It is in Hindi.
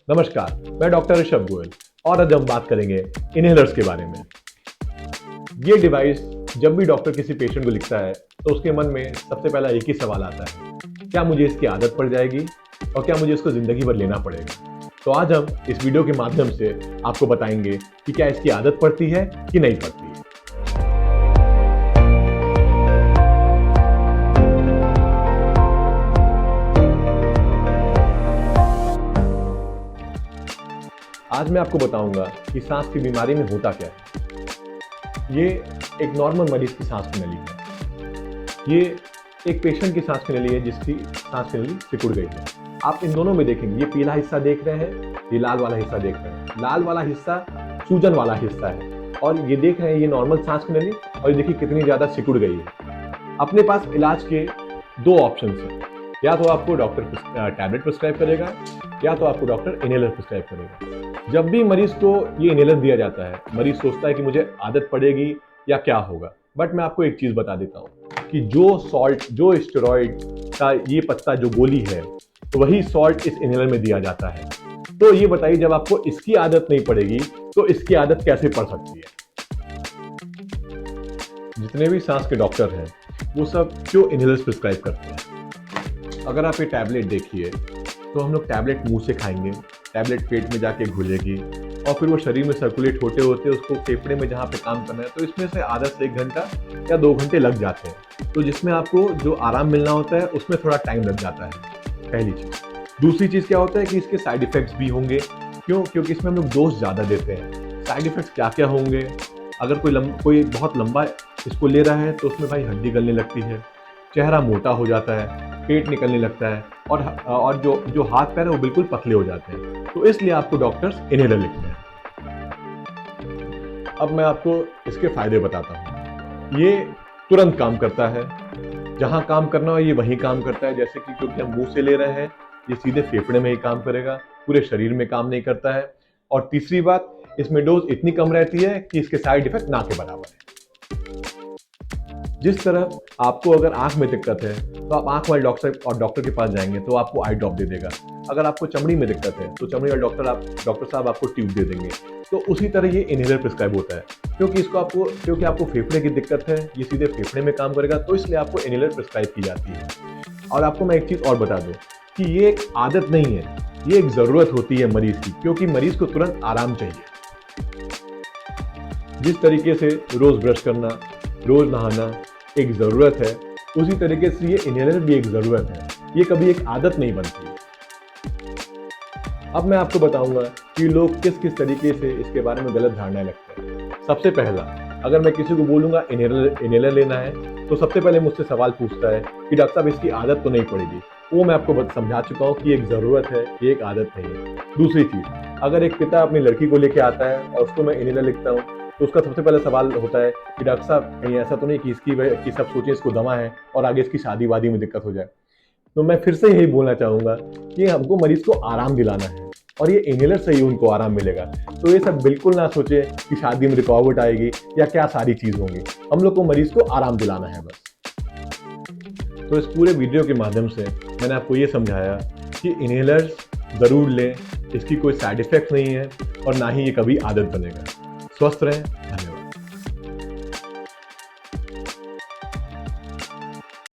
नमस्कार, मैं डॉक्टर ऋषभ गोयल और आज हम बात करेंगे इनहेलर्स के बारे में। ये डिवाइस जब भी डॉक्टर किसी पेशेंट को लिखता है तो उसके मन में सबसे पहला एक ही सवाल आता है, क्या मुझे इसकी आदत पड़ जाएगी और क्या मुझे इसको ज़िंदगी भर लेना पड़ेगा। तो आज हम इस वीडियो के माध्यम से आपको बताएंगे कि क्या इसकी आदत पड़ती है कि नहीं पड़ती है। आज मैं आपको बताऊंगा कि सांस की बीमारी में होता क्या है। ये एक नॉर्मल मरीज की सांस की नली है। ये एक पेशेंट की सांस की नली है जिसकी सांस की नली सिकुड़ गई है। आप इन दोनों में देखेंगे, ये पीला हिस्सा देख रहे हैं, ये लाल वाला हिस्सा देख रहे हैं। लाल वाला हिस्सा सूजन वाला हिस्सा है और ये देख रहे हैं ये नॉर्मल सांस की नली, और ये देखिए कितनी ज़्यादा सिकुड़ गई है। अपने पास इलाज के दो ऑप्शन हैं, या तो आपको डॉक्टर टैबलेट प्रिस्क्राइब करेगा या तो आपको डॉक्टर इनहेलर प्रिस्क्राइब करेगा। जब भी मरीज को ये इनहेलर दिया जाता है, मरीज सोचता है कि मुझे आदत पड़ेगी या क्या होगा। बट मैं आपको एक चीज़ बता देता हूँ कि जो सॉल्ट, जो स्टेरॉइड का ये पत्ता, जो गोली है, तो वही सॉल्ट इस इनहेलर में दिया जाता है। तो ये बताइए, जब आपको इसकी आदत नहीं पड़ेगी तो इसकी आदत कैसे पड़ सकती है। जितने भी सांस के डॉक्टर हैं वो सब क्यों इनहेलर्स प्रिस्क्राइब करते हैं। अगर आप ये टैबलेट देखिए तो हम लोग टैबलेट मुंह से खाएंगे, टैबलेट पेट में जाके घुलेगी और फिर वो शरीर में सर्कुलेट होते होते उसको फेफड़े में जहाँ पे काम करना है, तो इसमें से आधा से 1 घंटा या 2 घंटे लग जाते हैं। तो जिसमें आपको जो आराम मिलना होता है उसमें थोड़ा टाइम लग जाता है, पहली चीज़। दूसरी चीज़ क्या होता है कि इसके साइड इफ़ेक्ट्स भी होंगे। क्यों? क्योंकि इसमें हम लोग डोज ज़्यादा देते हैं। साइड इफ़ेक्ट्स क्या क्या होंगे? अगर कोई बहुत लंबा इसको ले रहा है तो उसमें भाई हड्डी गलने लगती है, चेहरा मोटा हो जाता है, पेट निकलने लगता है और जो हाथ पैर है वो बिल्कुल पतले हो जाते हैं। तो इसलिए आपको डॉक्टर्स इनहेलर लिखते हैं। अब मैं आपको इसके फायदे बताता हूँ। ये तुरंत काम करता है, जहाँ काम करना हो ये वहीं काम करता है। जैसे कि क्योंकि हम मुंह से ले रहे हैं, ये सीधे फेफड़े में ही काम करेगा, पूरे शरीर में काम नहीं करता है। और तीसरी बात, इसमें डोज इतनी कम रहती है कि इसके साइड इफेक्ट ना के बराबर है। जिस तरह आपको अगर आंख में दिक्कत है तो आप आंख वाले डॉक्टर के पास जाएंगे तो आपको आई ड्रॉप दे देगा। अगर आपको चमड़ी में दिक्कत है तो चमड़ी वाले डॉक्टर साहब आपको ट्यूब दे देंगे। तो उसी तरह ये इनहेलर प्रिस्क्राइब होता है, क्योंकि आपको फेफड़े की दिक्कत है, ये सीधे फेफड़े में काम करेगा, तो इसलिए आपको इनहेलर प्रिस्क्राइब की जाती है। और आपको मैं एक चीज़ और बता दूँ कि ये एक आदत नहीं है, ये एक ज़रूरत होती है मरीज़ की, क्योंकि मरीज़ को तुरंत आराम चाहिए। जिस तरीके से रोज़ ब्रश करना, रोज़ नहाना एक ज़रूरत है, उसी तरीके से ये इनहेलर भी एक ज़रूरत है। ये कभी एक आदत नहीं बनती। अब मैं आपको बताऊंगा कि लोग किस किस तरीके से इसके बारे में गलत धारणाएं रखते हैं। सबसे पहला, अगर मैं किसी को बोलूँगा इनहेलर लेना है तो सबसे पहले मुझसे सवाल पूछता है कि डॉक्टर साहब इसकी आदत तो नहीं पड़ेगी। वो मैं आपको समझा चुका हूँ कि एक ज़रूरत है, ये एक आदत नहीं है। दूसरी चीज़, अगर एक पिता अपनी लड़की को लेके आता है और उसको मैं इनहेलर लिखता हूँ तो उसका सबसे पहले सवाल होता है कि डॉक्टर साहब कहीं ऐसा तो नहीं कि सब सोचें इसको दमा है और आगे इसकी शादी वादी में दिक्कत हो जाए। तो मैं फिर से यही बोलना चाहूँगा कि हमको मरीज को आराम दिलाना है और ये इनहेलर से ही उनको आराम मिलेगा। तो ये सब बिल्कुल ना सोचे कि शादी में रुकावट आएगी या क्या सारी चीज़ होंगी। हम लोग को मरीज को आराम दिलाना है बस। तो इस पूरे वीडियो के माध्यम से मैंने आपको ये समझाया कि इनहेलर्स ज़रूर लें, इसकी कोई साइड इफ़ेक्ट नहीं है और ना ही ये कभी आदत बनेगा। स्वस्थ रहें,